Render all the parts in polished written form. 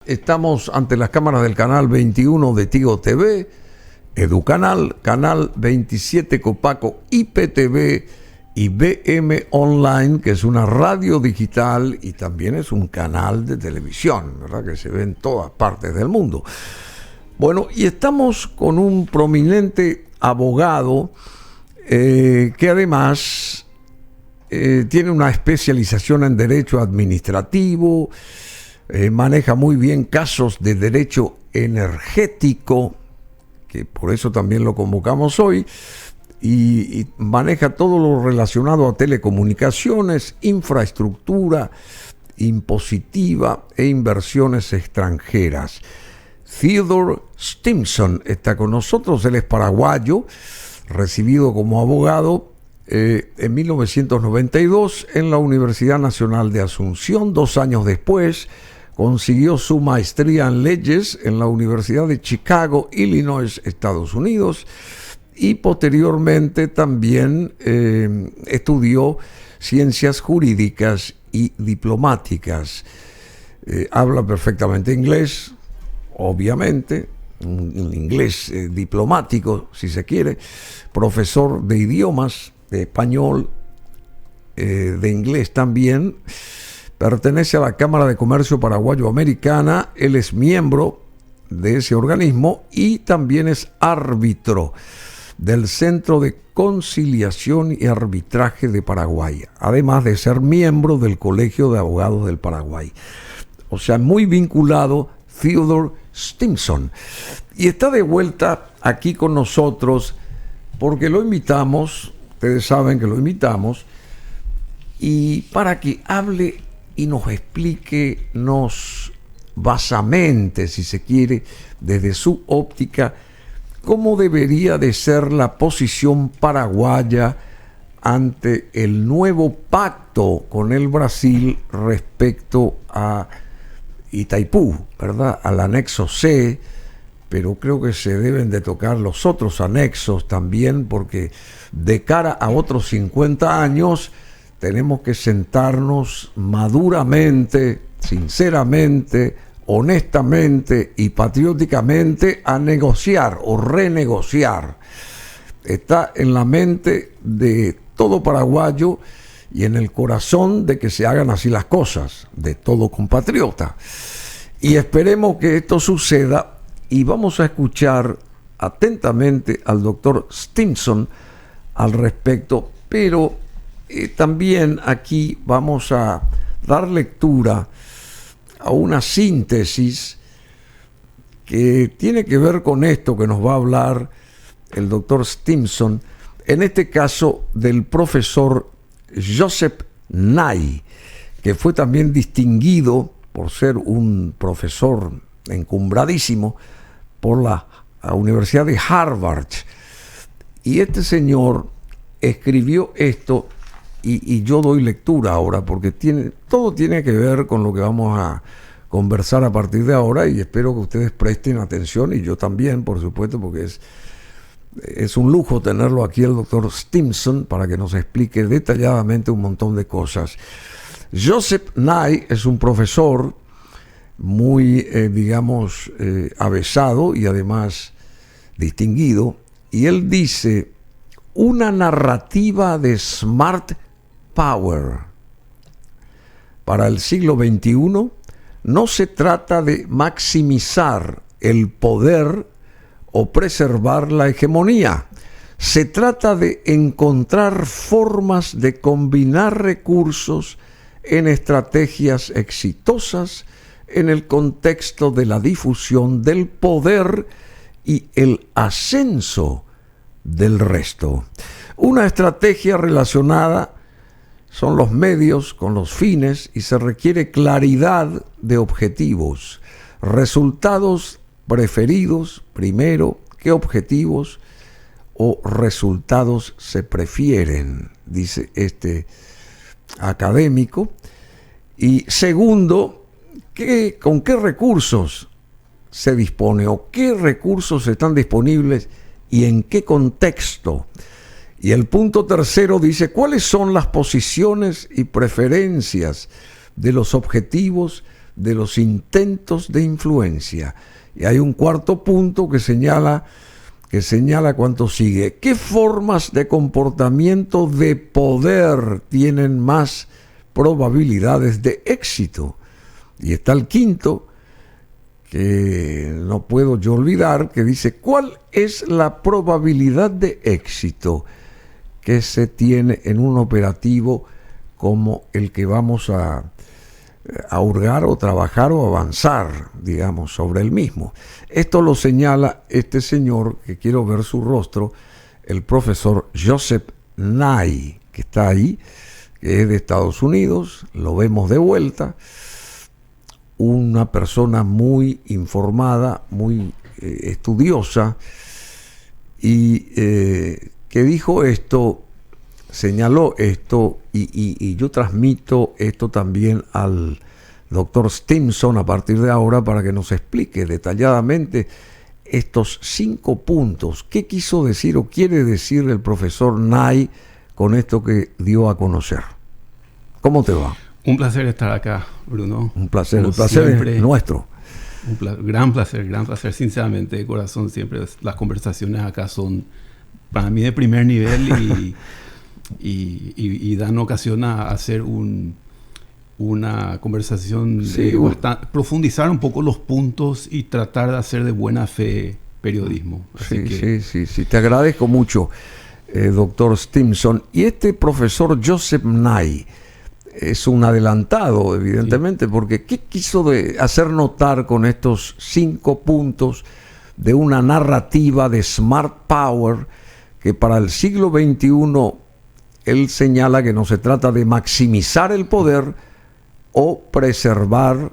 Estamos ante las cámaras del canal 21 de Tigo TV, Educanal, canal 27 Copaco, IPTV y BM Online, que es una radio digital y también es un canal de televisión, ¿verdad? Que se ve en todas partes del mundo. Bueno, y estamos con un prominente abogado que además tiene una especialización en derecho administrativo, maneja muy bien casos de derecho energético, que por eso también lo convocamos hoy, y maneja todo lo relacionado a telecomunicaciones, infraestructura impositiva e inversiones extranjeras. Theodore Stimson está con nosotros. Él es paraguayo, recibido como abogado en 1992 en la Universidad Nacional de Asunción. 2 años después consiguió su maestría en leyes en la Universidad de Chicago, Illinois, Estados Unidos, y posteriormente también estudió ciencias jurídicas y diplomáticas. Habla perfectamente inglés, obviamente, un inglés diplomático, si se quiere, profesor de idiomas, de español, de inglés también. Pertenece a la Cámara de Comercio Paraguayo-Americana. Él es miembro de ese organismo y también es árbitro del Centro de Conciliación y Arbitraje de Paraguay, además de ser miembro del Colegio de Abogados del Paraguay. O sea, muy vinculado Theodore Stimson. Y está de vuelta aquí con nosotros porque lo invitamos, ustedes saben que lo invitamos, y para que hable y nos explique, nos basamente, si se quiere, desde su óptica, cómo debería de ser la posición paraguaya ante el nuevo pacto con el Brasil respecto a Itaipú, ¿verdad? Al anexo C, pero creo que se deben de tocar los otros anexos también, porque de cara a otros 50 años tenemos que sentarnos maduramente, sinceramente, honestamente y patrióticamente a negociar o renegociar. Está en la mente de todo paraguayo y en el corazón de que se hagan así las cosas, de todo compatriota. Y esperemos que esto suceda, y vamos a escuchar atentamente al doctor Stimson al respecto, pero también aquí vamos a dar lectura a una síntesis que tiene que ver con esto que nos va a hablar el doctor Stimson, en este caso del profesor Joseph Nye, que fue también distinguido por ser un profesor encumbradísimo por la Universidad de Harvard. Y este señor escribió esto, y yo doy lectura ahora, porque todo tiene que ver con lo que vamos a conversar a partir de ahora, y espero que ustedes presten atención, y yo también, por supuesto, porque es un lujo tenerlo aquí el doctor Stimson para que nos explique detalladamente un montón de cosas. Joseph Nye es un profesor muy, avesado y además distinguido, y él dice: una narrativa de Smart Power para el siglo XXI no se trata de maximizar el poder o preservar la hegemonía. Se trata de encontrar formas de combinar recursos en estrategias exitosas en el contexto de la difusión del poder y el ascenso del resto. Una estrategia relacionada son los medios con los fines, y se requiere claridad de objetivos, resultados preferidos primero, qué objetivos o resultados se prefieren, dice este académico. Y segundo, ¿con qué recursos se dispone o qué recursos están disponibles y en qué contexto? Y el punto tercero dice: ¿cuáles son las posiciones y preferencias de los objetivos de los intentos de influencia. Y hay un cuarto punto que señala cuánto sigue. ¿Qué formas de comportamiento de poder tienen más probabilidades de éxito? Y está el quinto, que no puedo yo olvidar, que dice: ¿cuál es la probabilidad de éxito que se tiene en un operativo como el que vamos a hurgar o trabajar o avanzar, digamos, sobre el mismo? Esto lo señala este señor, que quiero ver su rostro, el profesor Joseph Nye, que está ahí, que es de Estados Unidos. Lo vemos de vuelta, una persona muy informada, muy estudiosa, y que dijo esto, señaló esto, y yo transmito esto también al doctor Stimson a partir de ahora para que nos explique detalladamente estos 5 puntos. ¿Qué quiso decir o quiere decir el profesor Nye con esto que dio a conocer? ¿Cómo te va? Un placer estar acá, Bruno. Un placer, el placer siempre, es nuestro. Gran placer, sinceramente, de corazón. Siempre las conversaciones acá son para mí de primer nivel y dan ocasión a hacer una conversación, profundizar un poco los puntos y tratar de hacer de buena fe periodismo. Sí, te agradezco mucho, doctor Stimson. Y este profesor Joseph Nye es un adelantado, evidentemente, porque ¿qué quiso hacer notar con estos 5 puntos de una narrativa de Smart Power que para el siglo XXI él señala que no se trata de maximizar el poder o preservar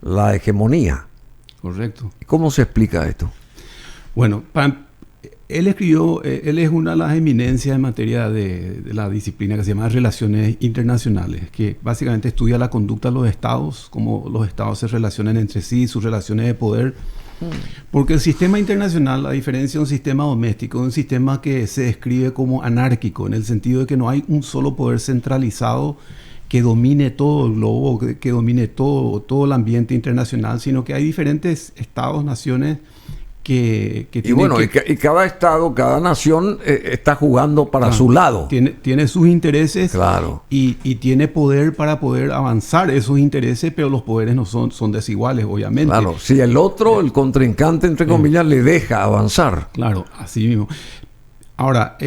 la hegemonía? Correcto. ¿Cómo se explica esto? Bueno, él escribió, él es una de las eminencias en materia de la disciplina que se llama Relaciones Internacionales, que básicamente estudia la conducta de los estados, cómo los estados se relacionan entre sí, sus relaciones de poder. Porque el sistema internacional, a diferencia de un sistema doméstico, es un sistema que se describe como anárquico, en el sentido de que no hay un solo poder centralizado que domine todo el globo, que domine todo el ambiente internacional, sino que hay diferentes estados, naciones que y bueno, y cada estado, cada nación está jugando para su lado. Tiene sus intereses, claro, y tiene poder para poder avanzar esos intereses, pero los poderes no son desiguales, obviamente. Claro, si el otro, el contrincante, entre comillas, le deja avanzar. Claro, así mismo. Ahora,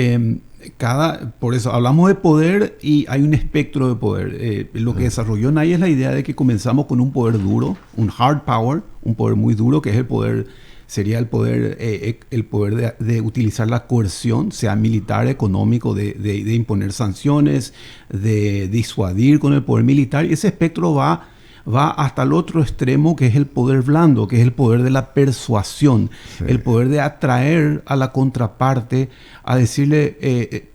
por eso hablamos de poder y hay un espectro de poder. Lo que desarrolló Nye es la idea de que comenzamos con un poder duro, un hard power, un poder muy duro, que es el poder... Sería el poder de utilizar la coerción, sea militar, económico, de imponer sanciones, de disuadir con el poder militar. Y ese espectro va hasta el otro extremo, que es el poder blando, que es el poder de la persuasión, el poder de atraer a la contraparte, a decirle...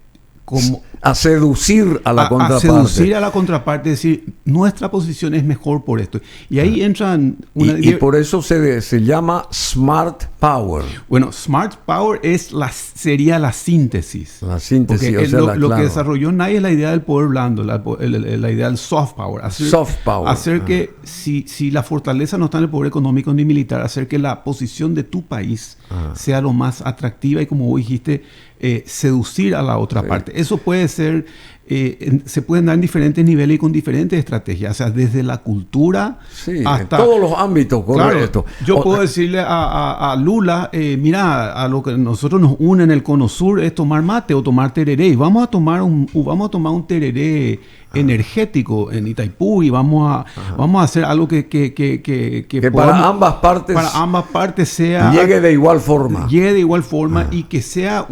a seducir a la contraparte. A seducir a la contraparte, decir, nuestra posición es mejor por esto. Y ahí entran... Y por eso se llama Smart Power. Bueno, Smart Power sería la síntesis. La síntesis, lo que desarrolló Nye es la idea del poder blando, la idea del soft power. Hacer que, si la fortaleza no está en el poder económico ni militar, hacer que la posición de tu país sea lo más atractiva y, como vos dijiste, seducir a la otra parte. Eso puede ser, se pueden dar en diferentes niveles y con diferentes estrategias, o sea, desde la cultura hasta... en todos los ámbitos, correcto. Claro, yo puedo decirle a Lula, mira, a lo que nosotros nos une en el Cono Sur es tomar mate o tomar tereré, y vamos a tomar un tereré energético en Itaipú, y vamos a hacer algo que para ambas partes sea... Llegue de igual forma. Y que sea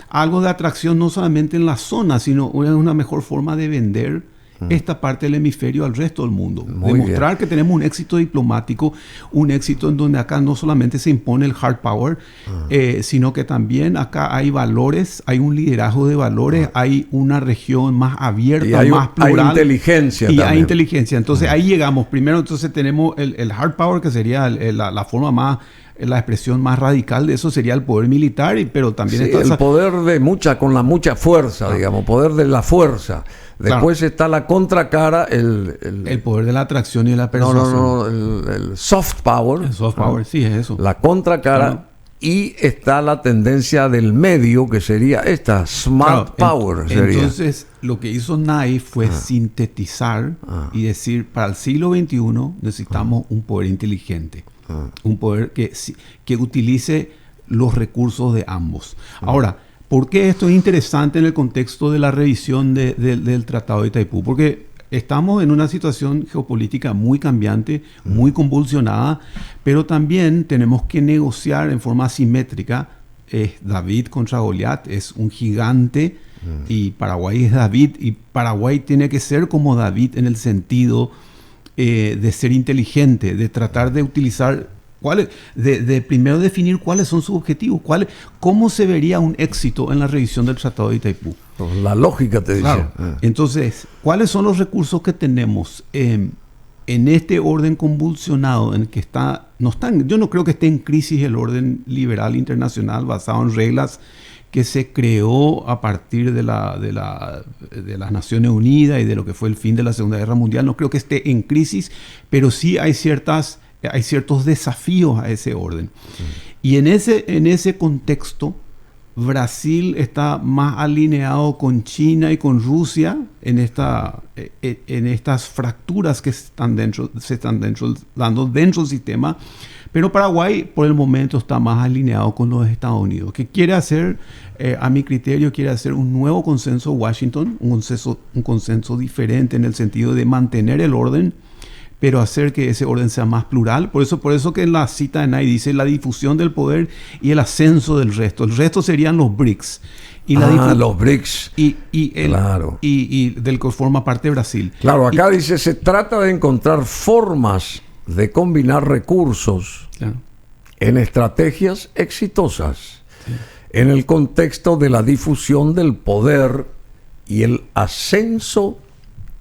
algo de atracción no solamente en la zona, sino una mejor forma de vender esta parte del hemisferio al resto del mundo. Demostrar que tenemos un éxito diplomático, un éxito en donde acá no solamente se impone el hard power, sino que también acá hay valores, hay un liderazgo de valores, hay una región más abierta, más plural. Hay inteligencia y también. Hay inteligencia. Entonces ahí llegamos. Primero entonces tenemos el hard power, que sería la forma más la expresión más radical de eso sería el poder militar, pero también sí, está el poder con la mucha fuerza, digamos, poder de la fuerza. Después está la contracara, el poder de la atracción y de la persuasión. el soft power. El soft power, sí, es eso. La contracara. Claro. Y está la tendencia del medio, que sería esta, smart power. Entonces, lo que hizo Nye fue sintetizar y decir, para el siglo XXI necesitamos un poder inteligente. Un poder que utilice los recursos de ambos. Ahora, ¿por qué esto es interesante en el contexto de la revisión del Tratado de Itaipú? Porque estamos en una situación geopolítica muy cambiante, muy convulsionada, pero también tenemos que negociar en forma asimétrica. David contra Goliat, es un gigante, y Paraguay es David, y Paraguay tiene que ser como David en el sentido de ser inteligente, de tratar de utilizar, de primero definir cuáles son sus objetivos, cómo se vería un éxito en la revisión del Tratado de Itaipú. La lógica te dice. Claro. Entonces, ¿cuáles son los recursos que tenemos en este orden convulsionado en el que yo no creo que esté en crisis el orden liberal internacional basado en reglas que se creó a partir de las Naciones Unidas y de lo que fue el fin de la Segunda Guerra Mundial? No creo que esté en crisis, pero sí hay ciertos desafíos a ese orden. Y en ese contexto, Brasil está más alineado con China y con Rusia en estas fracturas que se están dando dentro del sistema, pero Paraguay por el momento está más alineado con los Estados Unidos, que quiere hacer, a mi criterio, quiere hacer un nuevo consenso Washington, un consenso diferente en el sentido de mantener el orden, pero hacer que ese orden sea más plural. Por eso que en la cita de Nye dice la difusión del poder y el ascenso del resto. El resto serían los BRICS. Y los BRICS. Claro. Y del que forma parte Brasil. Claro, acá dice, se trata de encontrar formas de combinar recursos en estrategias exitosas, en el contexto de la difusión del poder y el ascenso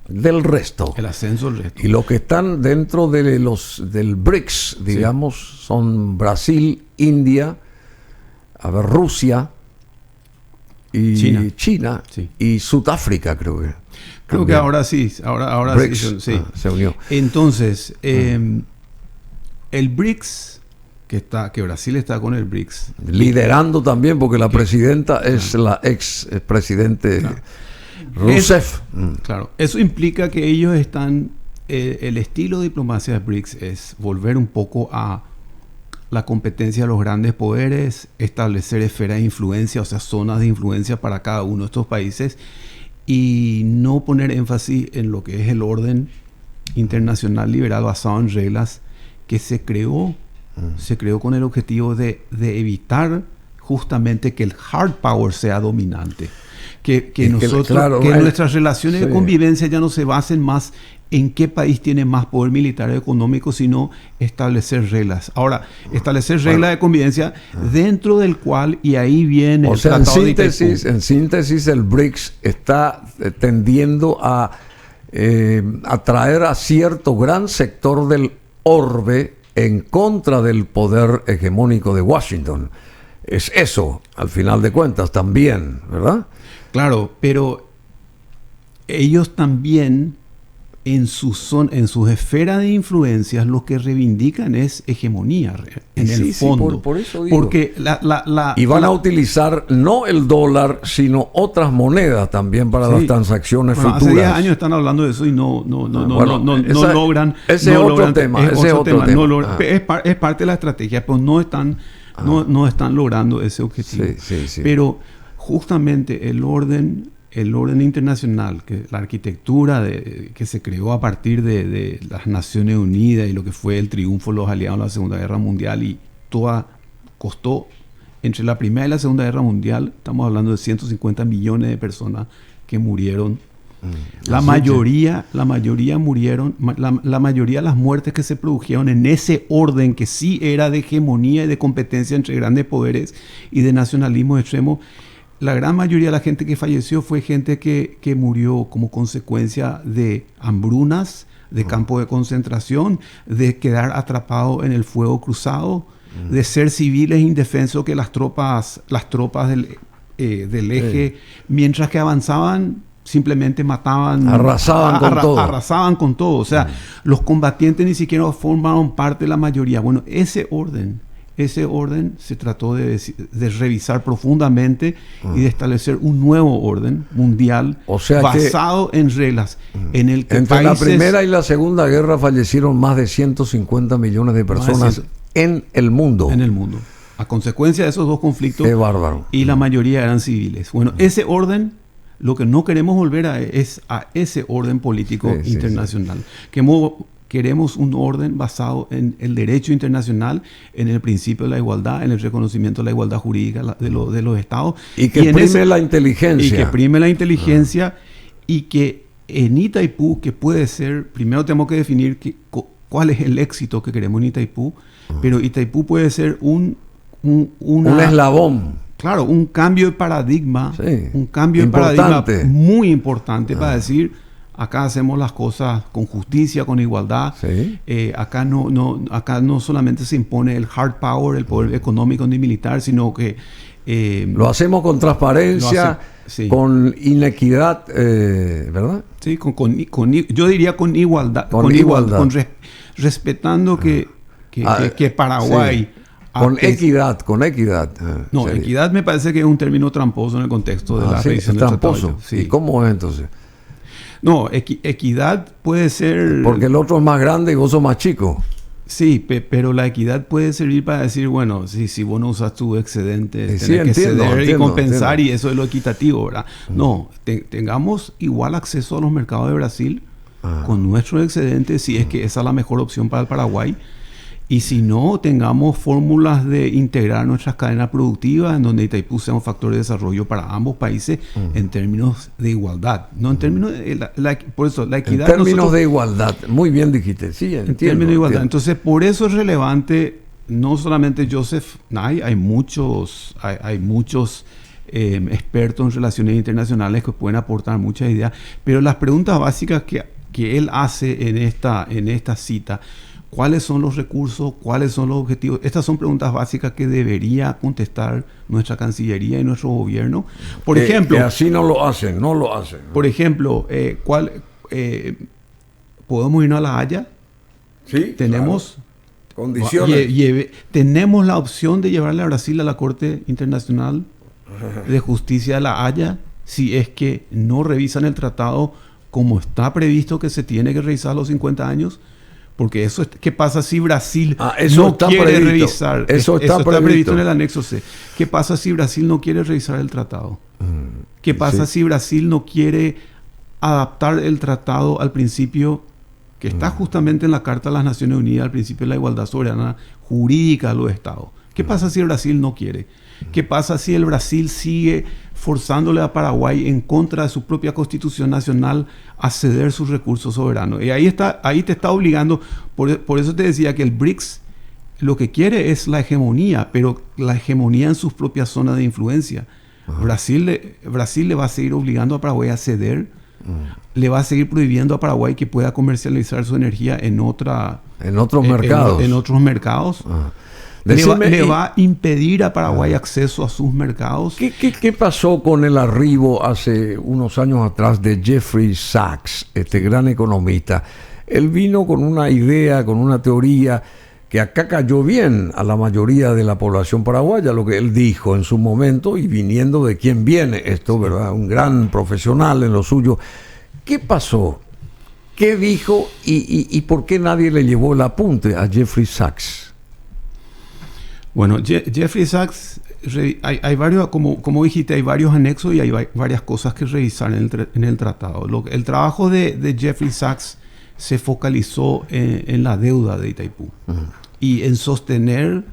del resto. El ascenso del resto. Y los que están dentro del BRICS, digamos, son Brasil, India, Rusia y China y Sudáfrica, creo que. Creo que ahora sí. Ahora BRICS, sí. Se unió. Entonces, el BRICS, que Brasil está con el BRICS. Liderando también, porque la presidenta es la ex presidente. Rousseff. Claro, eso implica que ellos están, el estilo de diplomacia de BRICS es volver un poco a la competencia de los grandes poderes, establecer esferas de influencia, o sea, zonas de influencia para cada uno de estos países, y no poner énfasis en lo que es el orden internacional liberal basado en reglas que se creó con el objetivo de evitar justamente que el hard power sea dominante. Que nuestras relaciones de convivencia ya no se basen más en qué país tiene más poder militar o económico, sino establecer reglas. Ahora, establecer reglas de convivencia dentro del cual, y ahí viene el Tratado de Itaipú. En síntesis, el BRICS está tendiendo a atraer a cierto gran sector del orbe en contra del poder hegemónico de Washington. Es eso, al final de cuentas, también, ¿verdad? Claro, pero ellos también en sus esferas de influencias lo que reivindican es hegemonía en el fondo. Por eso digo. Porque y van a utilizar no el dólar, sino otras monedas también para las transacciones futuras. Hace 10 años están hablando de eso y no logran. Ese es otro tema. Es parte de la estrategia, pero no están logrando ese objetivo. Sí. Pero justamente el orden internacional, que la arquitectura que se creó a partir de las Naciones Unidas y lo que fue el triunfo de los aliados en la Segunda Guerra Mundial, y costó entre la Primera y la Segunda Guerra Mundial, estamos hablando de 150 millones de personas que murieron. La mayoría murieron, la mayoría de las muertes que se produjeron en ese orden que sí era de hegemonía y de competencia entre grandes poderes y de nacionalismo extremo. La gran mayoría de la gente que falleció fue gente que murió como consecuencia de hambrunas, de campos de concentración, de quedar atrapado en el fuego cruzado. de ser civiles indefensos que las tropas del eje, mientras que avanzaban, simplemente mataban, arrasaban con todo. O sea, los combatientes ni siquiera formaron parte de la mayoría. Bueno, ese orden se trató de revisar profundamente y de establecer un nuevo orden mundial, o sea, basado en reglas en el que entre la Primera y la Segunda Guerra fallecieron más de 150 millones de personas en el mundo. En el mundo. A consecuencia de esos dos conflictos. Qué bárbaro. Y la mayoría eran civiles. Bueno, ese orden, lo que no queremos volver es a ese orden político internacional. Queremos un orden basado en el derecho internacional, en el principio de la igualdad, en el reconocimiento de la igualdad jurídica de los estados. Y que prime la inteligencia. Y que prime la inteligencia y que en Itaipú, que puede ser, primero tenemos que definir cuál es el éxito que queremos en Itaipú, pero Itaipú puede ser un eslabón. Claro, un cambio de paradigma, un cambio de paradigma muy importante para decir, acá hacemos las cosas con justicia, con igualdad. Acá no solamente se impone el hard power, el poder económico ni militar, sino que lo hacemos con transparencia, con inequidad, ¿verdad? Sí, yo diría con igualdad, respetando que Paraguay. Con equidad. No, equidad me parece que es un término tramposo en el contexto de la revisión del tratado. ¿Y cómo es entonces? No, equidad puede ser... Porque el otro es más grande y vos sos más chico. Sí, pero la equidad puede servir para decir, bueno, si vos no usas tu excedente, tenés que ceder y compensar, y eso es lo equitativo, ¿verdad? No, tengamos igual acceso a los mercados de Brasil con nuestro excedente, si es que esa es la mejor opción para el Paraguay. Y si no, tengamos fórmulas de integrar nuestras cadenas productivas en donde Itaipú sea un factor de desarrollo para ambos países en términos de igualdad. No en términos de por eso, la equidad... En términos de igualdad. Muy bien dijiste. Sí, entiendo. En términos de igualdad. Entonces, por eso es relevante, no solamente Joseph Nye, hay muchos expertos en relaciones internacionales que pueden aportar muchas ideas, pero las preguntas básicas que él hace en esta cita: ¿cuáles son los recursos? ¿Cuáles son los objetivos? Estas son preguntas básicas que debería contestar nuestra Cancillería y nuestro gobierno. Por ejemplo... Que así no lo hacen. Por ejemplo, ¿podemos irnos a La Haya? Sí, tenemos... Claro. Condiciones. Tenemos la opción de llevarle a Brasil a la Corte Internacional de Justicia de La Haya si es que no revisan el tratado como está previsto que se tiene que revisar a los 50 años. Porque eso ¿qué pasa si Brasil no quiere revisar? Eso está previsto en el anexo C. ¿Qué pasa si Brasil no quiere revisar el tratado? ¿Qué pasa si Brasil no quiere adaptar el tratado al principio que está justamente en la Carta de las Naciones Unidas, al principio de la igualdad soberana jurídica de los estados? ¿Qué pasa si el Brasil no quiere? ¿Qué pasa si el Brasil sigue forzándole a Paraguay en contra de su propia constitución nacional a ceder sus recursos soberanos? Y ahí te está obligando, por eso te decía que el BRICS lo que quiere es la hegemonía, pero la hegemonía en sus propias zonas de influencia. Brasil le va a seguir obligando a Paraguay a ceder, le va a seguir prohibiendo a Paraguay que pueda comercializar su energía en otros mercados. Le va a impedir a Paraguay acceso a sus mercados. ¿Qué pasó con el arribo hace unos años atrás de Jeffrey Sachs, este gran economista? Él vino con una idea, con una teoría que acá cayó bien a la mayoría de la población paraguaya, lo que él dijo en su momento, y viniendo de quién viene esto, ¿verdad? Un gran profesional en lo suyo. ¿Qué pasó? ¿Qué dijo y por qué nadie le llevó el apunte a Jeffrey Sachs? Bueno, Jeffrey Sachs, hay varios, como dijiste, hay varios anexos y hay varias cosas que revisar en el tratado. El trabajo de Jeffrey Sachs se focalizó en la deuda de Itaipú y en sostener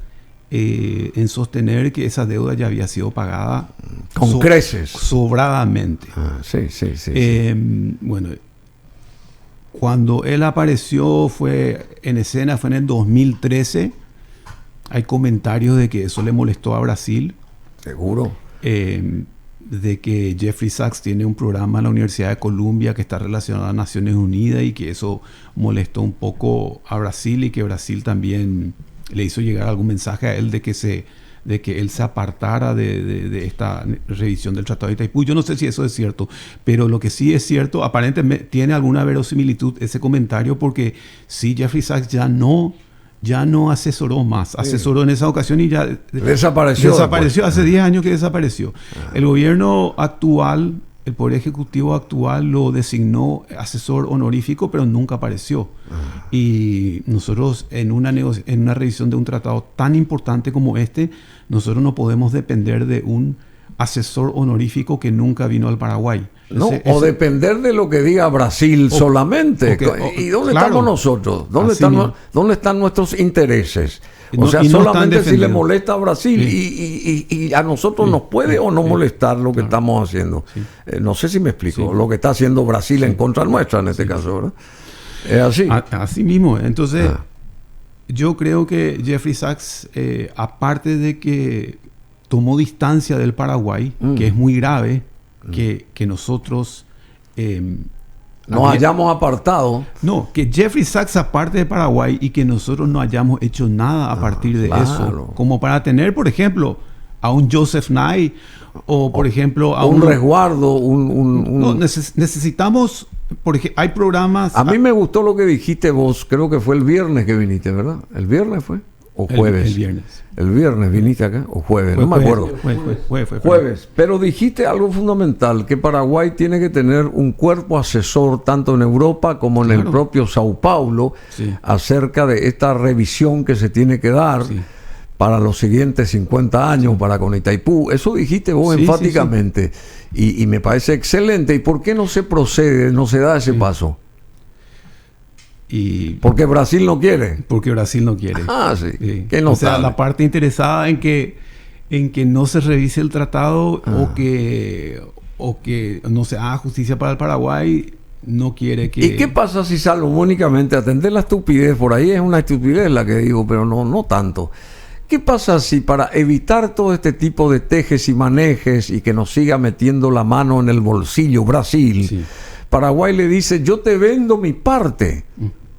que esa deuda ya había sido pagada con creces, sobradamente. Bueno, cuando él apareció fue en el 2013. Hay comentarios de que eso le molestó a Brasil. Seguro. De que Jeffrey Sachs tiene un programa en la Universidad de Columbia que está relacionado a Naciones Unidas y que eso molestó un poco a Brasil y que Brasil también le hizo llegar algún mensaje a él de que él se apartara de esta revisión del Tratado de Itaipú. Yo no sé si eso es cierto, pero lo que sí es cierto, aparentemente tiene alguna verosimilitud ese comentario, porque sí, Jeffrey Sachs ya no asesoró más. Asesoró en esa ocasión y ya desapareció hace 10 años que desapareció. El gobierno actual, el Poder Ejecutivo actual, lo designó asesor honorífico, pero nunca apareció. Y nosotros en una revisión de un tratado tan importante como este, nosotros no podemos depender de un asesor honorífico que nunca vino al Paraguay. O depender de lo que diga Brasil solamente. ¿Y dónde estamos nosotros? ¿Dónde están nuestros intereses? O sea, solamente si le molesta a Brasil, y a nosotros nos puede o no molestar lo que estamos haciendo. No sé si me explico. Lo que está haciendo Brasil en contra nuestra en este caso, ¿verdad? Es así. Así mismo. Entonces, yo creo que Jeffrey Sachs, aparte de que tomó distancia del Paraguay, que es muy grave, que nosotros nos hayamos apartado. No, que Jeffrey Sachs aparte de Paraguay y que nosotros no hayamos hecho nada a partir de eso. Como para tener, por ejemplo, a un Joseph Nye o por ejemplo, a un resguardo. No, necesitamos, porque hay programas. A mí me gustó lo que dijiste vos, creo que fue el viernes que viniste, ¿verdad? ¿El viernes fue? ¿O jueves? El viernes. El viernes viniste acá, o jueves, no me acuerdo. Fue jueves. Pero dijiste algo fundamental, que Paraguay tiene que tener un cuerpo asesor tanto en Europa como en el propio Sao Paulo, acerca de esta revisión que se tiene que dar para los siguientes 50 años, para con Itaipú. Eso dijiste vos enfáticamente. Y me parece excelente. ¿Y por qué no se procede, no se da ese paso? Porque Brasil no quiere. Porque Brasil no quiere. Que no sabe. La parte interesada en que no se revise el tratado o que no se haga justicia para el Paraguay, no quiere que... ¿Y qué pasa si salomónicamente, atender la estupidez, por ahí es una estupidez la que digo, pero no tanto? ¿Qué pasa si para evitar todo este tipo de tejes y manejes y que nos siga metiendo la mano en el bolsillo Brasil, Paraguay le dice, yo te vendo mi parte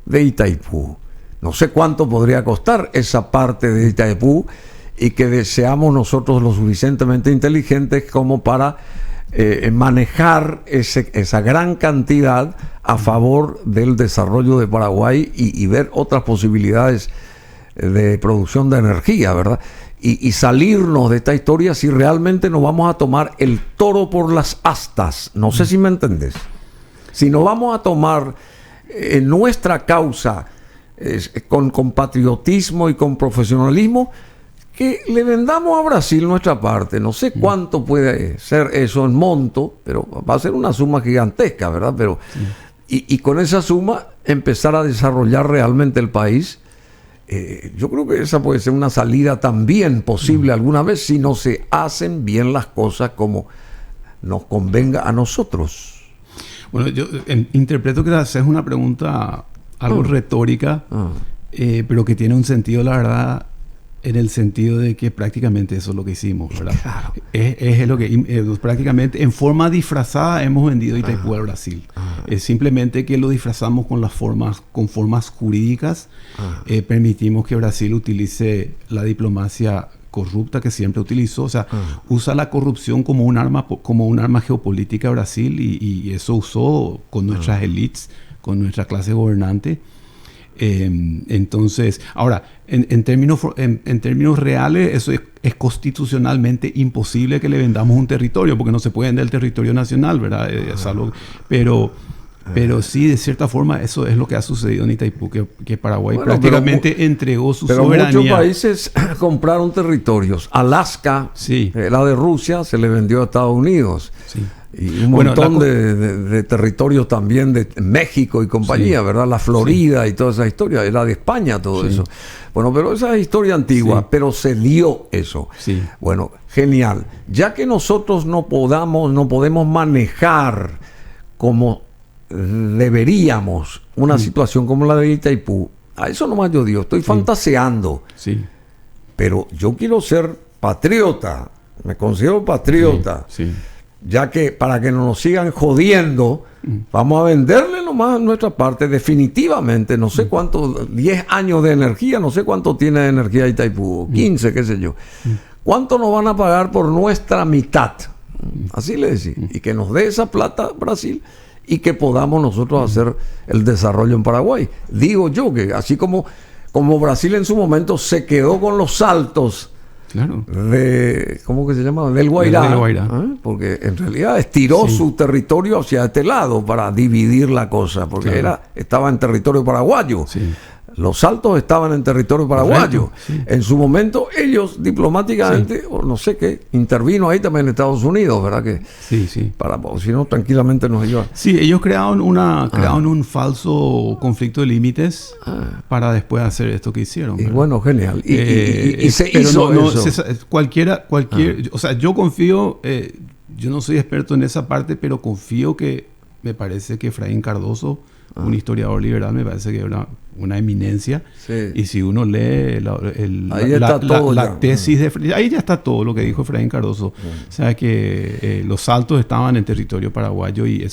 de Itaipú? No sé cuánto podría costar esa parte de Itaipú, y que seamos nosotros lo suficientemente inteligentes como para manejar esa gran cantidad a favor del desarrollo de Paraguay y ver otras posibilidades de producción de energía, ¿verdad? Y salirnos de esta historia si realmente nos vamos a tomar el toro por las astas. No sé si me entendés. Si nos vamos a tomar nuestra causa con patriotismo y con profesionalismo, que le vendamos a Brasil nuestra parte. No sé cuánto puede ser eso en monto, pero va a ser una suma gigantesca, ¿verdad? Pero y con esa suma empezar a desarrollar realmente el país. Yo creo que esa puede ser una salida también posible alguna vez, si no se hacen bien las cosas como nos convenga a nosotros. Bueno, yo interpreto que es una pregunta algo retórica, pero que tiene un sentido, la verdad, en el sentido de que prácticamente eso es lo que hicimos, ¿verdad? Claro. Es lo que prácticamente en forma disfrazada hemos vendido Itaipú al Brasil. Es simplemente que lo disfrazamos con formas jurídicas. Permitimos que Brasil utilice la diplomacia corrupta que siempre utilizó, o sea, usa la corrupción como un arma geopolítica Brasil, y eso usó con nuestras élites, con nuestra clase gobernante. Entonces, ahora, en términos reales, eso es constitucionalmente imposible que le vendamos un territorio, porque no se puede vender el territorio nacional, ¿verdad? Pero sí, de cierta forma, eso es lo que ha sucedido en Itaipú, que Paraguay prácticamente entregó su soberanía. Pero muchos países compraron territorios. Alaska, la de Rusia, se le vendió a Estados Unidos. Y un montón de territorios también de México y compañía, ¿verdad? La Florida y toda esa historia. Era de España todo eso. Bueno, pero esa es historia antigua, pero se dio eso. Bueno, genial. Ya que nosotros no podemos manejar como deberíamos una situación como la de Itaipú, a eso nomás yo digo, estoy fantaseando. Pero yo quiero ser patriota, me considero patriota. ya que para que no nos sigan jodiendo, vamos a venderle nomás nuestra parte definitivamente. No sé cuánto, 10 años de energía, no sé cuánto tiene de energía Itaipú, 15, qué sé yo. ¿Cuánto nos van a pagar por nuestra mitad? Así le decía. Y que nos dé esa plata Brasil y que podamos nosotros hacer el desarrollo en Paraguay. Digo yo que así como Brasil en su momento se quedó con los saltos, claro, de, ¿cómo que se llama? Del Guairá. Porque en realidad estiró su territorio hacia este lado para dividir la cosa, porque estaba en territorio paraguayo. Los saltos estaban en territorio paraguayo. En su momento, ellos diplomáticamente, o no sé qué, intervino ahí también en Estados Unidos, ¿verdad? Que para, si no, tranquilamente nos iban. Sí, ellos crearon un falso conflicto de límites para después hacer esto que hicieron. Y bueno, genial. Y se hizo eso. O sea, yo confío, yo no soy experto en esa parte, pero confío que me parece que Efraín Cardoso, un historiador liberal, me parece que era una eminencia. Y si uno lee la tesis de ahí ya está todo lo que dijo Efraín Cardoso. O sea que los saltos estaban en territorio paraguayo y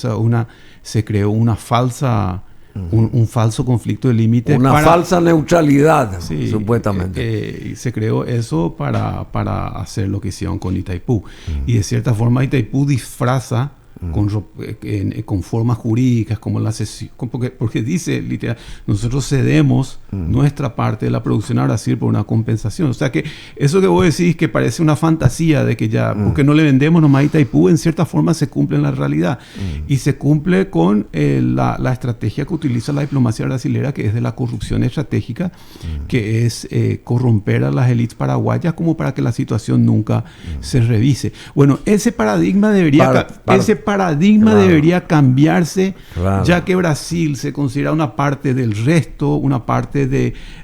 se creó una falsa un falso conflicto de límites. Una falsa neutralidad, supuestamente. Se creó eso para hacer lo que hicieron con Itaipú. Y de cierta forma Itaipú disfraza con formas jurídicas como la cesión, porque dice literal, nosotros cedemos nuestra parte de la producción a Brasil por una compensación. O sea que eso que vos decís que parece una fantasía de que ya, porque no le vendemos nomás a Itaipú, en cierta forma se cumple en la realidad. Y se cumple con la estrategia que utiliza la diplomacia brasilera, que es de la corrupción estratégica, que es corromper a las élites paraguayas como para que la situación nunca se revise. Bueno, ese paradigma debería debería cambiarse, ya que Brasil se considera una parte del resto, una parte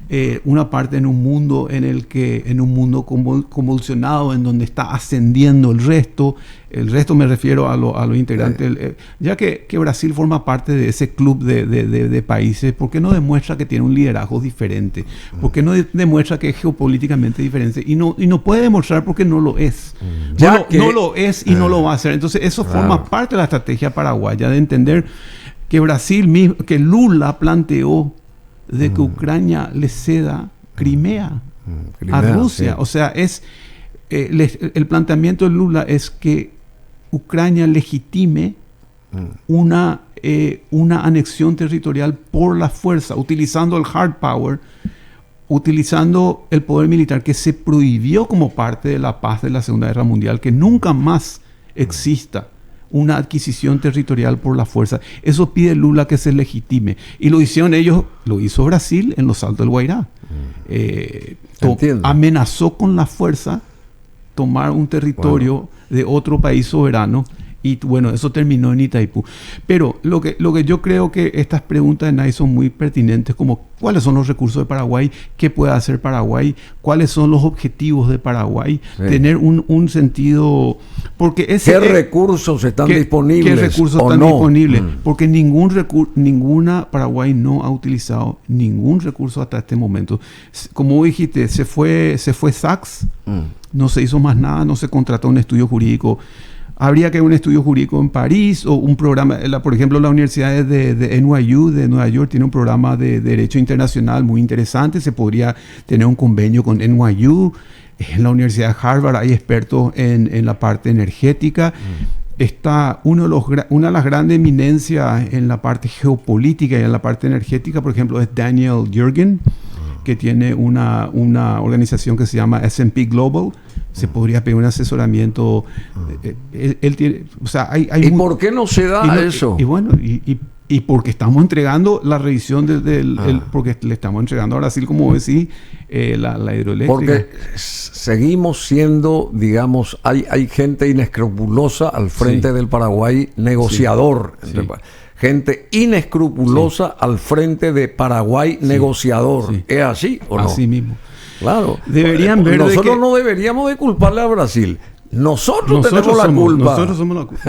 en un mundo en un mundo convulsionado, en donde está ascendiendo el resto me refiero a los integrantes, ya que Brasil forma parte de ese club de países. ¿Por qué no demuestra que tiene un liderazgo diferente? ¿Por qué no demuestra que es geopolíticamente diferente? Y no puede demostrar porque no lo es. No lo es y no lo va a hacer. Entonces eso forma parte de la estrategia paraguaya, de entender que Brasil mismo, que Lula planteó de que Ucrania le ceda Crimea a Rusia. O sea, el planteamiento de Lula es que Ucrania legitime una anexión territorial por la fuerza, utilizando el hard power, utilizando el poder militar que se prohibió como parte de la paz de la Segunda Guerra Mundial, que nunca más exista una adquisición territorial por la fuerza. Eso pide Lula, que se legitime. Y lo hicieron ellos, lo hizo Brasil en los Saltos del Guairá. Amenazó con la fuerza tomar un territorio de otro país soberano. Y bueno, eso terminó en Itaipú. Pero lo que yo creo que estas preguntas de Nay son muy pertinentes, como cuáles son los recursos de Paraguay, qué puede hacer Paraguay, cuáles son los objetivos de Paraguay, tener un sentido, porque ¿qué recursos están disponibles? ¿Qué recursos están disponibles? Porque Paraguay no ha utilizado ningún recurso hasta este momento. Como dijiste, se fue Sachs, no se hizo más nada, no se contrató un estudio jurídico. Habría que un estudio jurídico en París o un programa, por ejemplo, la Universidad de NYU de Nueva York tiene un programa de Derecho Internacional muy interesante. Se podría tener un convenio con NYU. En la Universidad de Harvard hay expertos en la parte energética. Está una de las grandes eminencias en la parte geopolítica y en la parte energética, por ejemplo, es Daniel Yergin, que tiene una organización que se llama S&P Global. Se podría pedir un asesoramiento. Él tiene, o sea, ¿Y por qué no se da eso? Y bueno, y porque estamos entregando la revisión porque le estamos entregando a Brasil, como decís, la hidroeléctrica. Porque seguimos siendo, digamos, hay gente inescrupulosa al frente del Paraguay, negociador. Gente inescrupulosa al frente de Paraguay, negociador. ¿Es así o no? Así mismo. Claro. Deberían ver nosotros no deberíamos de culparle a Brasil. Nosotros tenemos la culpa. Nosotros somos la culpa.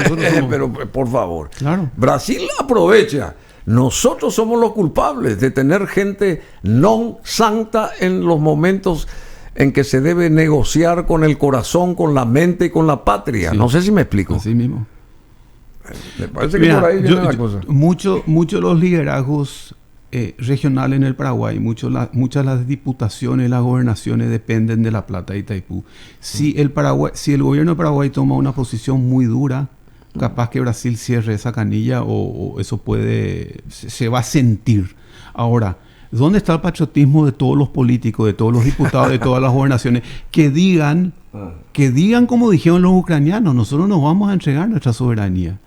Pero por favor. Claro. Brasil la aprovecha. Nosotros somos los culpables de tener gente non santa en los momentos en que se debe negociar con el corazón, con la mente y con la patria. Sí. No sé si me explico. Así mismo. Me parece que por ahí viene la cosa. Muchos de los liderazgos regionales en el Paraguay, muchas de las diputaciones, las gobernaciones dependen de La Plata y Itaipú. Si el gobierno de Paraguay toma una posición muy dura, capaz que Brasil cierre esa canilla o eso se va a sentir. Ahora, ¿dónde está el patriotismo de todos los políticos, de todos los diputados, de todas las gobernaciones? Que digan como dijeron los ucranianos, nosotros nos vamos a entregar nuestra soberanía.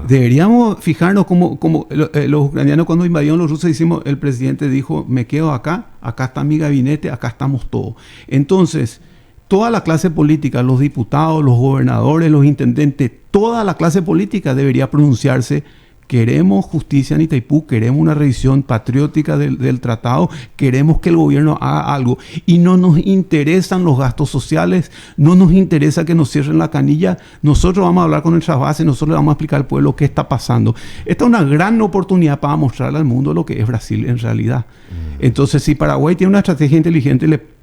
Deberíamos fijarnos como los ucranianos cuando invadieron los rusos, el presidente dijo, me quedo acá está mi gabinete, acá estamos todos. Entonces, toda la clase política, los diputados, los gobernadores, los intendentes, toda la clase política debería pronunciarse. Queremos justicia en Itaipú, queremos una revisión patriótica del tratado, queremos que el gobierno haga algo. Y no nos interesan los gastos sociales, no nos interesa que nos cierren la canilla. Nosotros vamos a hablar con nuestras bases, nosotros le vamos a explicar al pueblo qué está pasando. Esta es una gran oportunidad para mostrarle al mundo lo que es Brasil en realidad. Entonces, si Paraguay tiene una estrategia inteligente, le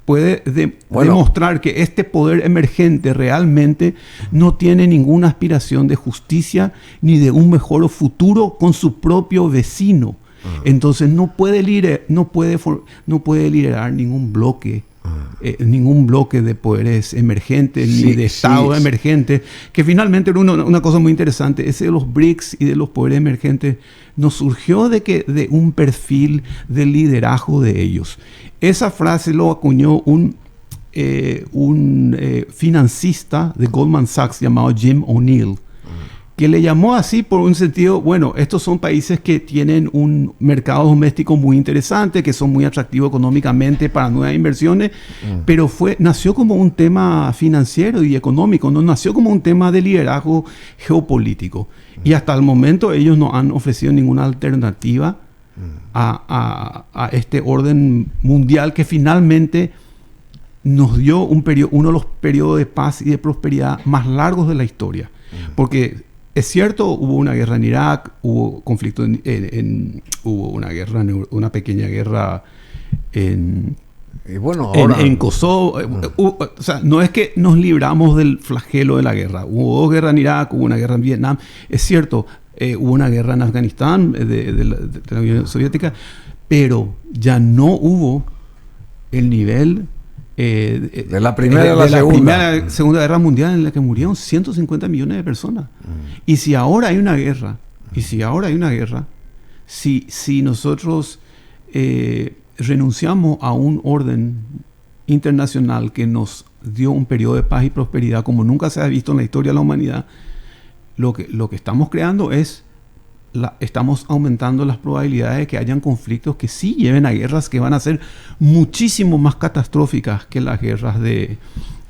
puede demostrar que este poder emergente realmente no tiene ninguna aspiración de justicia ni de un mejor futuro con su propio vecino. Entonces no puede liderar ningún bloque de poderes emergentes ni de estados emergentes, que finalmente era una cosa muy interesante. Ese de los BRICS y de los poderes emergentes nos surgió de un perfil de liderazgo de ellos. Esa frase lo acuñó un financista de Goldman Sachs llamado Jim O'Neill, que le llamó así por un sentido, bueno, estos son países que tienen un mercado doméstico muy interesante, que son muy atractivos económicamente para nuevas inversiones, pero nació como un tema financiero y económico, no nació como un tema de liderazgo geopolítico. Y hasta el momento ellos no han ofrecido ninguna alternativa a este orden mundial que finalmente nos dio uno de los periodos de paz y de prosperidad más largos de la historia. Porque es cierto, hubo una guerra en Irak, hubo conflicto hubo una pequeña guerra en Kosovo. O sea, no es que nos libramos del flagelo de la guerra. Hubo 2 guerras en Irak, hubo una guerra en Vietnam. Es cierto, hubo una guerra en Afganistán de la Unión Soviética, pero ya no hubo el nivel de la primera a la segunda guerra mundial en la que murieron 150 millones de personas. Y si ahora hay una guerra, si nosotros renunciamos a un orden internacional que nos dio un periodo de paz y prosperidad como nunca se ha visto en la historia de la humanidad, lo que estamos creando es estamos aumentando las probabilidades de que hayan conflictos que sí lleven a guerras que van a ser muchísimo más catastróficas que las guerras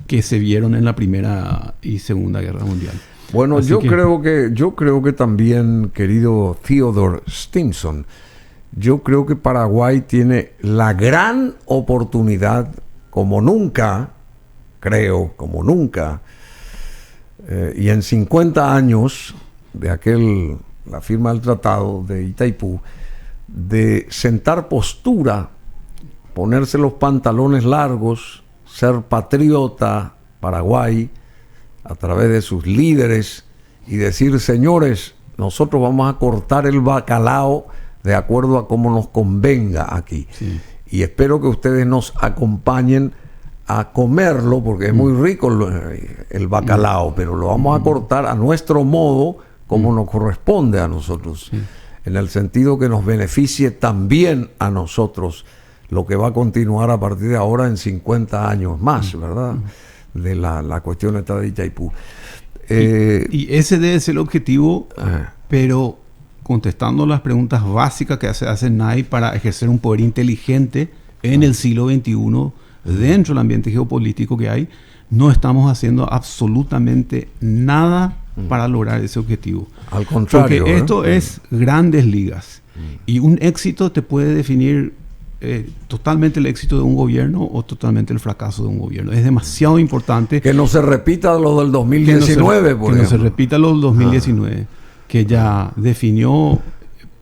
que se vieron en la Primera y Segunda Guerra Mundial. Bueno, yo creo que también, querido Theodore Stimson, yo creo que Paraguay tiene la gran oportunidad, como nunca, y en 50 años de la firma del Tratado de Itaipú, de sentar postura, ponerse los pantalones largos, ser patriota Paraguay a través de sus líderes y decir, señores, nosotros vamos a cortar el bacalao de acuerdo a cómo nos convenga aquí. Sí. Y espero que ustedes nos acompañen a comerlo, porque es muy rico el bacalao, pero lo vamos a cortar a nuestro modo, como nos corresponde a nosotros, en el sentido que nos beneficie también a nosotros, lo que va a continuar a partir de ahora en 50 años más, ¿verdad? De la cuestión esta de Itaipú. Y ese debe ser el objetivo, pero contestando las preguntas básicas que hace NAI para ejercer un poder inteligente en el siglo XXI, dentro del ambiente geopolítico que hay, no estamos haciendo absolutamente nada para lograr ese objetivo. Al contrario. Porque esto es grandes ligas. Y un éxito te puede definir totalmente el éxito de un gobierno o totalmente el fracaso de un gobierno. Es demasiado importante. Que no se repita lo del 2019, que no se repita lo del 2019, que ya definió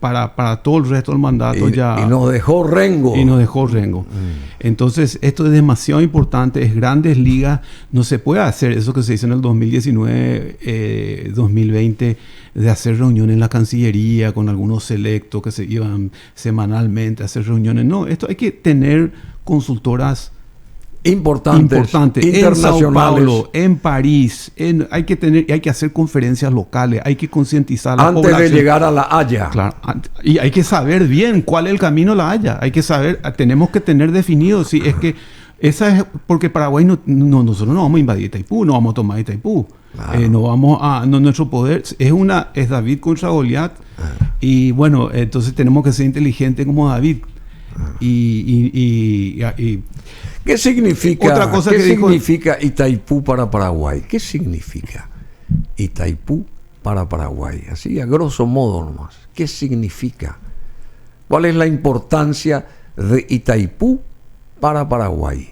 para todo el resto del mandato ya... Y nos dejó rengo. Entonces, esto es demasiado importante, es grandes ligas, no se puede hacer eso que se hizo en el 2019, 2020, de hacer reuniones en la Cancillería con algunos selectos que se iban semanalmente a hacer reuniones. No, esto hay que tener consultoras importantes internacionales, en Sao Paulo, en París, hay que hacer conferencias locales, hay que concientizar a la población. Antes de llegar a La Haya. Claro, y hay que saber bien cuál es el camino a La Haya. Hay que saber, tenemos que tener definido si es que esa es porque Paraguay nosotros no vamos a invadir Itaipú, no vamos a tomar Itaipú. Claro. No vamos a nuestro poder es David contra Goliat. Y bueno, entonces tenemos que ser inteligentes como David. ¿Qué significa, otra cosa ¿qué que significa Itaipú para Paraguay? ¿Qué significa Itaipú para Paraguay? Así, a grosso modo nomás. ¿Qué significa? ¿Cuál es la importancia de Itaipú para Paraguay?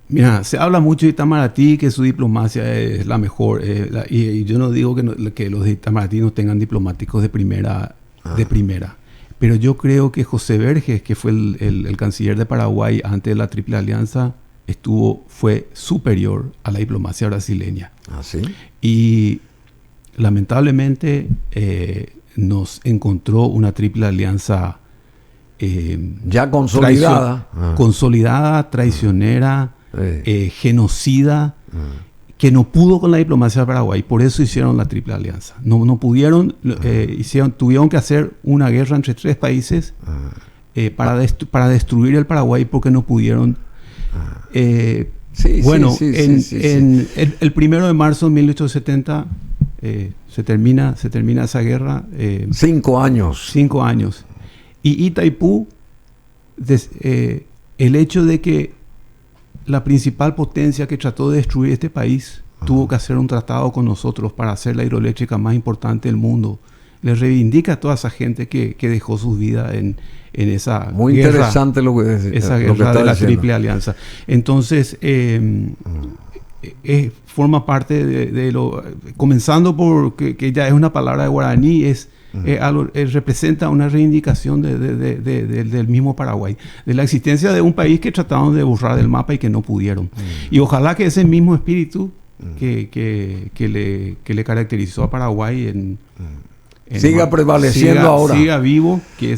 Mira, se habla mucho de Itamaraty, que su diplomacia es la mejor. Y yo no digo que los de Itamaraty no tengan diplomáticos de primera. Pero yo creo que José Verges, que fue el canciller de Paraguay antes de la Triple Alianza, fue superior a la diplomacia brasileña. ¿Ah, sí? Y lamentablemente nos encontró una Triple Alianza ya consolidada. Consolidada, traicionera, genocida, que no pudo con la diplomacia de Paraguay. Por eso hicieron la Triple Alianza. No pudieron, tuvieron que hacer una guerra entre tres países para destruir el Paraguay porque no pudieron. El 1 de marzo de 1870 se termina esa guerra. 5 años. 5 años. Y Itaipú, el hecho de que la principal potencia que trató de destruir este país tuvo que hacer un tratado con nosotros para hacer la hidroeléctrica más importante del mundo. Le reivindica a toda esa gente que dejó sus vidas en esa muy guerra, interesante lo que esa guerra de la Triple Alianza. Entonces, forma parte de lo... Comenzando por que ya es una palabra de guaraní, representa una reivindicación del mismo Paraguay, de la existencia de un país que trataron de borrar del mapa y que no pudieron. Y ojalá que ese mismo espíritu que le caracterizó a Paraguay siga prevaleciendo ahora. Siga vivo, que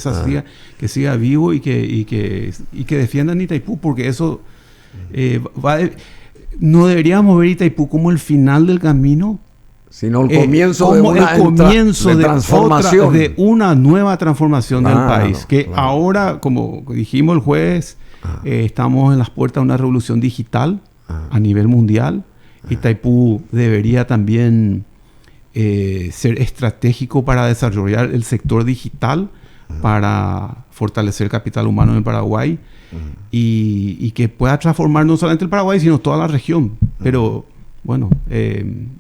siga vivo y que defiendan Itaipú, porque eso no deberíamos ver Itaipú como el final del camino, sino el comienzo de una nueva transformación del país. Ahora, como dijimos el jueves, estamos en las puertas de una revolución digital a nivel mundial. Itaipú debería también ser estratégico para desarrollar el sector digital, para fortalecer el capital humano en el Paraguay y que pueda transformar no solamente el Paraguay, sino toda la región. Pero bueno,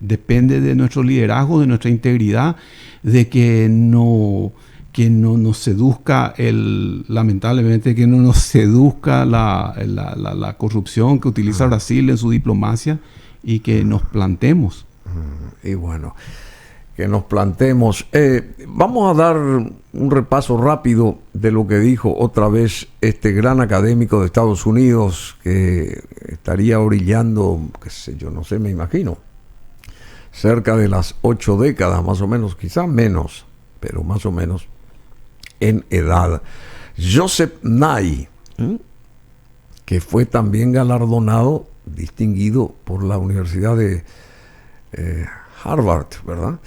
depende de nuestro liderazgo, de nuestra integridad, de que no nos seduzca lamentablemente que no nos seduzca la corrupción que utiliza Brasil en su diplomacia, y que nos plantemos. Y bueno, que nos plantemos. Vamos a dar un repaso rápido de lo que dijo otra vez este gran académico de Estados Unidos, que estaría orillando, qué sé yo, no sé, me imagino, cerca de las 8 décadas, más o menos, quizás menos, pero más o menos en edad. Joseph Nye, que fue también galardonado, distinguido por la Universidad de Harvard, ¿verdad?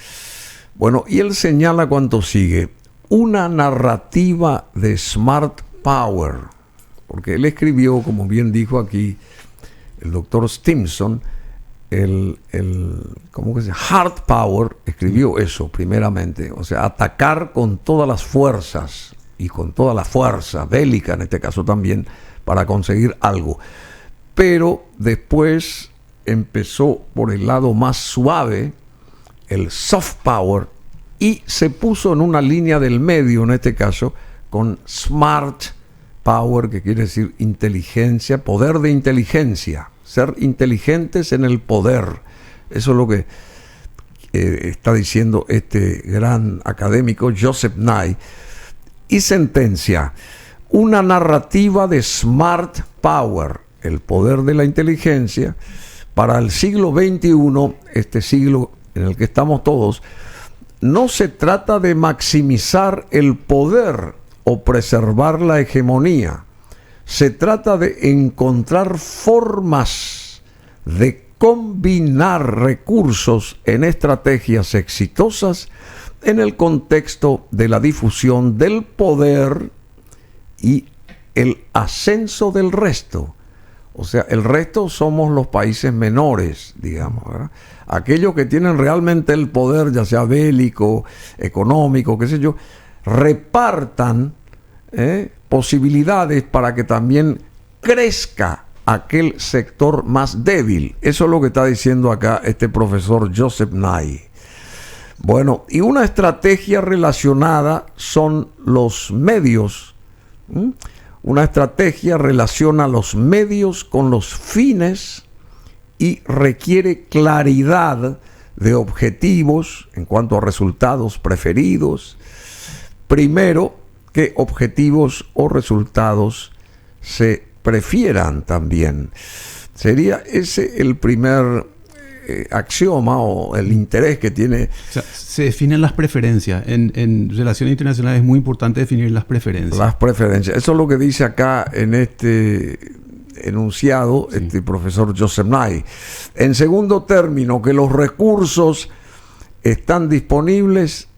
Bueno, y él señala cuanto sigue: una narrativa de smart power, porque él escribió, como bien dijo aquí el doctor Stimson, ¿cómo que se llama? Hard power, escribió eso primeramente, o sea, atacar con todas las fuerzas, y con toda la fuerza bélica en este caso también, para conseguir algo. Pero después empezó por el lado más suave, el soft power, y se puso en una línea del medio, en este caso, con smart power, que quiere decir inteligencia, poder de inteligencia, ser inteligentes en el poder. Eso es lo que está diciendo este gran académico Joseph Nye, y sentencia: una narrativa de smart power, el poder de la inteligencia, para el siglo XXI, este siglo en el que estamos todos. No se trata de maximizar el poder o preservar la hegemonía. Se trata de encontrar formas de combinar recursos en estrategias exitosas en el contexto de la difusión del poder y el ascenso del resto. O sea, el resto somos los países menores, digamos, ¿verdad? Aquellos que tienen realmente el poder, ya sea bélico, económico, qué sé yo, repartan posibilidades para que también crezca aquel sector más débil. Eso es lo que está diciendo acá este profesor Joseph Nye. Bueno, y una estrategia relacionada son los medios. Una estrategia relaciona los medios con los fines y requiere claridad de objetivos en cuanto a resultados preferidos. Primero, que objetivos o resultados se prefieran también. Sería ese el primer axioma o el interés que tiene. O sea, se definen las preferencias. En relaciones internacionales es muy importante definir las preferencias. Las preferencias. Eso es lo que dice acá en este enunciado, sí, este profesor Joseph Nye. En segundo término, que los recursos están disponibles.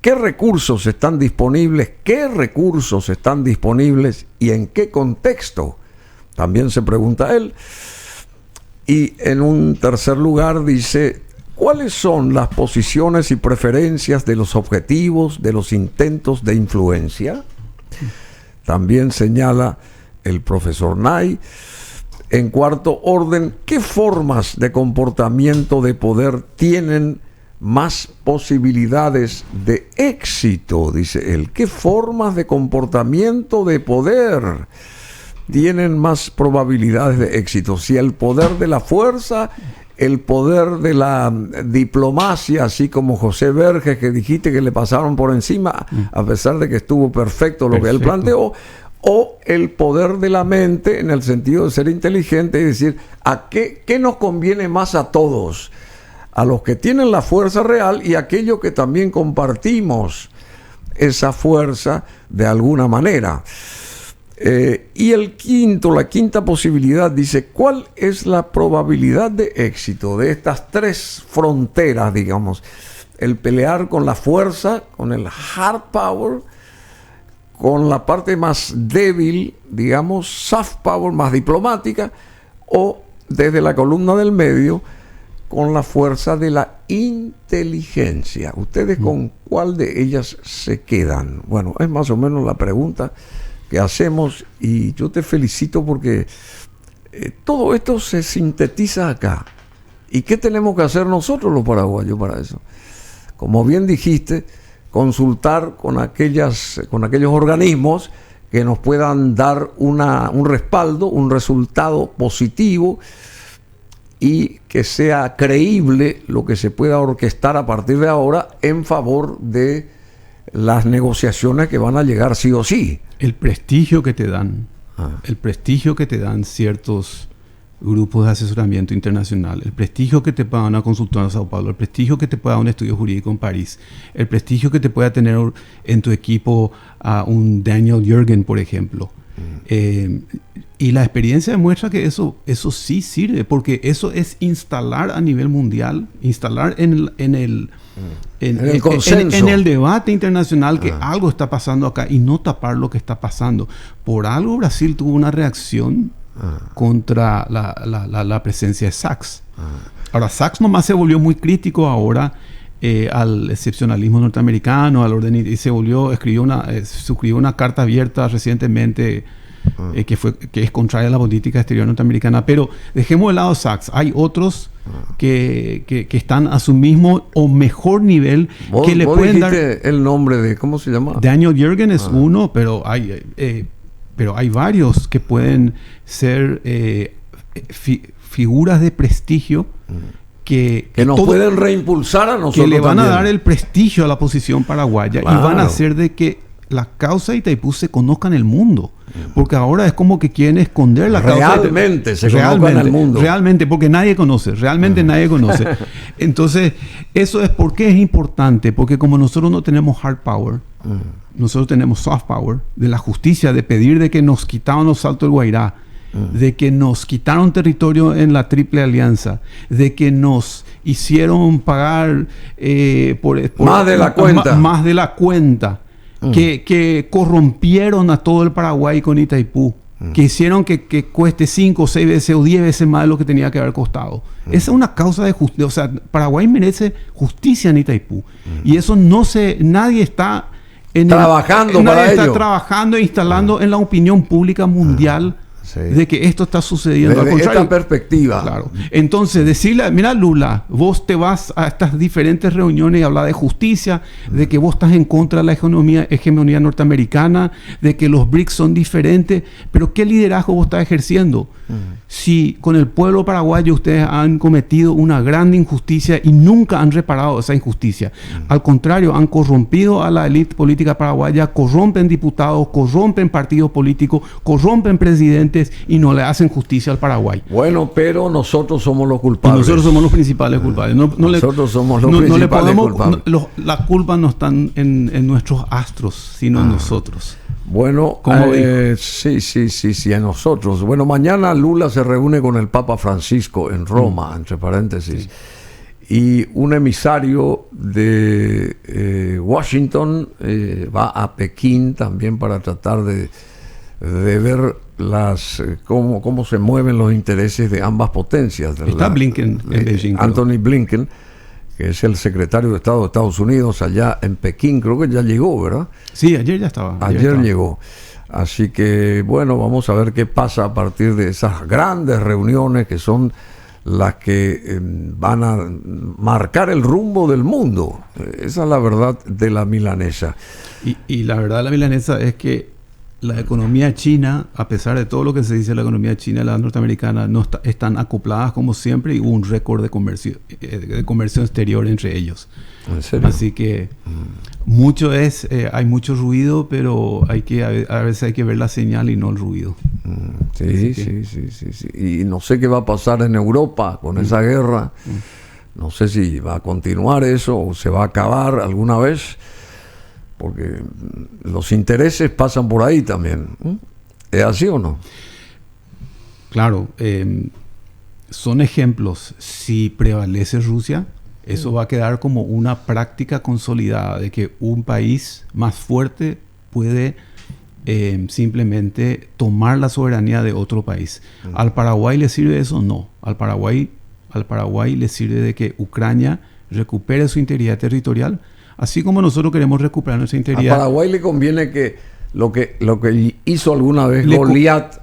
¿Qué recursos están disponibles? ¿Qué recursos están disponibles? ¿Y en qué contexto? También se pregunta él. Y en un tercer lugar dice: ¿cuáles son las posiciones y preferencias de los objetivos, de los intentos de influencia? También señala el profesor Nye. En cuarto orden, ¿qué formas de comportamiento de poder tienen más posibilidades de éxito? Dice él. ¿Qué formas de comportamiento de poder tienen más probabilidades de éxito? Si el poder de la fuerza, el poder de la diplomacia, así como José Verges, que dijiste que le pasaron por encima, a pesar de que estuvo perfecto lo que él planteó, o el poder de la mente, en el sentido de ser inteligente, y decir, ¿a qué nos conviene más a todos? A los que tienen la fuerza real y a aquellos que también compartimos esa fuerza de alguna manera. Y la quinta posibilidad dice: ¿cuál es la probabilidad de éxito de estas tres fronteras, digamos? El pelear con la fuerza, con el hard power, con la parte más débil, digamos, soft power, más diplomática, o desde la columna del medio, con la fuerza de la inteligencia. ¿Ustedes con cuál de ellas se quedan? Bueno, es más o menos la pregunta que hacemos, y yo te felicito porque todo esto se sintetiza acá. ¿Y qué tenemos que hacer nosotros los paraguayos para eso? Como bien dijiste, consultar con aquellos organismos que nos puedan dar un respaldo, un resultado positivo, y que sea creíble lo que se pueda orquestar a partir de ahora en favor de las negociaciones que van a llegar sí o sí. El prestigio que te dan, ciertos grupos de asesoramiento internacional, el prestigio que te pueda dar una consultora en Sao Paulo, el prestigio que te pueda dar un estudio jurídico en París, el prestigio que te pueda tener en tu equipo a un Daniel Yergin, por ejemplo. Y la experiencia demuestra que eso sí sirve, porque eso es instalar a nivel mundial, instalar en el consenso, en el debate internacional que algo está pasando acá, y no tapar lo que está pasando. Por algo Brasil tuvo una reacción contra la presencia de Sachs. Ahora, Sachs nomás se volvió muy crítico ahora al excepcionalismo norteamericano, al orden, y suscribió una carta abierta recientemente que es contraria a la política exterior norteamericana. Pero dejemos de lado Sachs. Hay otros que están a su mismo o mejor nivel, que le pueden dar. El nombre de, ¿cómo se llama? Daniel Yergin es uno, pero hay varios que pueden ser figuras de prestigio que nos pueden reimpulsar a nosotros. Que le van también a dar el prestigio a la posición paraguaya, claro, y van a hacer de que la causa de Itaipú se conozca en el mundo. Porque ahora es como que quieren esconder la causa. Realmente se conozca en el mundo. Realmente, porque nadie conoce. Realmente nadie conoce. Entonces, eso es porque es importante. Porque como nosotros no tenemos hard power, nosotros tenemos soft power de la justicia, de pedir de que nos quitaban los Saltos del Guairá, de que nos quitaron territorio en la Triple Alianza, de que nos hicieron pagar más de la cuenta. Más de la cuenta. Que corrompieron a todo el Paraguay con Itaipú, que hicieron que cueste 5 o 6 veces o 10 veces más de lo que tenía que haber costado. Esa es una causa de justicia. O sea, Paraguay merece justicia en Itaipú. Y eso nadie está trabajando para ello. Nadie está trabajando e instalando en la opinión pública mundial de que esto está sucediendo. Desde esta perspectiva. Claro. Entonces, decirle, mira Lula, vos te vas a estas diferentes reuniones y hablar de justicia, de que vos estás en contra de la hegemonía norteamericana, de que los BRICS son diferentes, pero ¿qué liderazgo vos estás ejerciendo? Si con el pueblo paraguayo ustedes han cometido una gran injusticia y nunca han reparado esa injusticia. Al contrario, han corrompido a la élite política paraguaya, corrompen diputados, corrompen partidos políticos, corrompen presidentes y no le hacen justicia al Paraguay. Bueno, pero nosotros somos los culpables. Y nosotros somos los principales culpables. Nosotros somos los principales culpables. La culpa no está en nuestros astros, sino en nosotros. Bueno, sí, a nosotros. Bueno, mañana Lula se reúne con el Papa Francisco en Roma, entre paréntesis. Y un emisario de Washington va a Pekín también para tratar de ver cómo se mueven los intereses de ambas potencias. Está Blinken en Beijing. Anthony Blinken, que es el secretario de Estado de Estados Unidos allá en Pekín, creo que ya llegó, ¿verdad? Sí, ayer ya estaba. Ayer llegó. Así que, bueno, vamos a ver qué pasa a partir de esas grandes reuniones que son las que van a marcar el rumbo del mundo. Esa es la verdad de la milanesa. Y la verdad de la milanesa es que la economía china, a pesar de todo lo que se dice de la economía china y la norteamericana, no están acopladas como siempre, y hubo un récord de comercio exterior entre ellos. ¿En serio? Así que hay mucho ruido, pero a veces hay que ver la señal y no el ruido. Sí. Y no sé qué va a pasar en Europa con esa guerra. No sé si va a continuar eso o se va a acabar alguna vez, porque los intereses pasan por ahí también. ¿Es así o no? Claro, son ejemplos. Si prevalece Rusia, eso va a quedar como una práctica consolidada de que un país más fuerte puede simplemente tomar la soberanía de otro país. ¿Al Paraguay le sirve eso? No. Al Paraguay le sirve de que Ucrania recupere su integridad territorial, así como nosotros queremos recuperar nuestra integridad. A Paraguay le conviene que lo que hizo alguna vez Goliat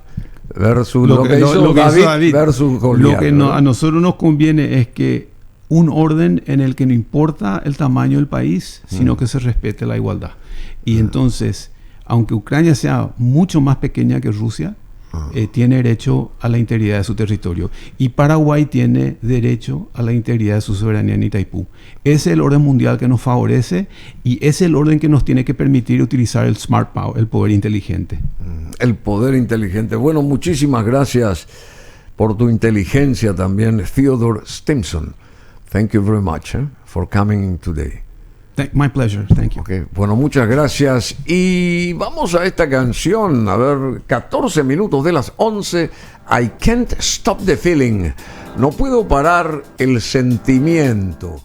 versus lo que hizo David versus Goliat. Lo que a nosotros nos conviene es que un orden en el que no importa el tamaño del país, sino que se respete la igualdad. Y entonces, aunque Ucrania sea mucho más pequeña que Rusia, tiene derecho a la integridad de su territorio. Y Paraguay tiene derecho a la integridad de su soberanía en Itaipú. Ese es el orden mundial que nos favorece, y ese es el orden que nos tiene que permitir utilizar el smart power, el poder inteligente. El poder inteligente. Bueno, muchísimas gracias por tu inteligencia también, Theodore Stimson. Thank you very much for coming today. My pleasure, thank you. Okay. Bueno, muchas gracias. Y vamos a esta canción. A ver, 14 minutos de las 11. I can't stop the feeling. No puedo parar el sentimiento.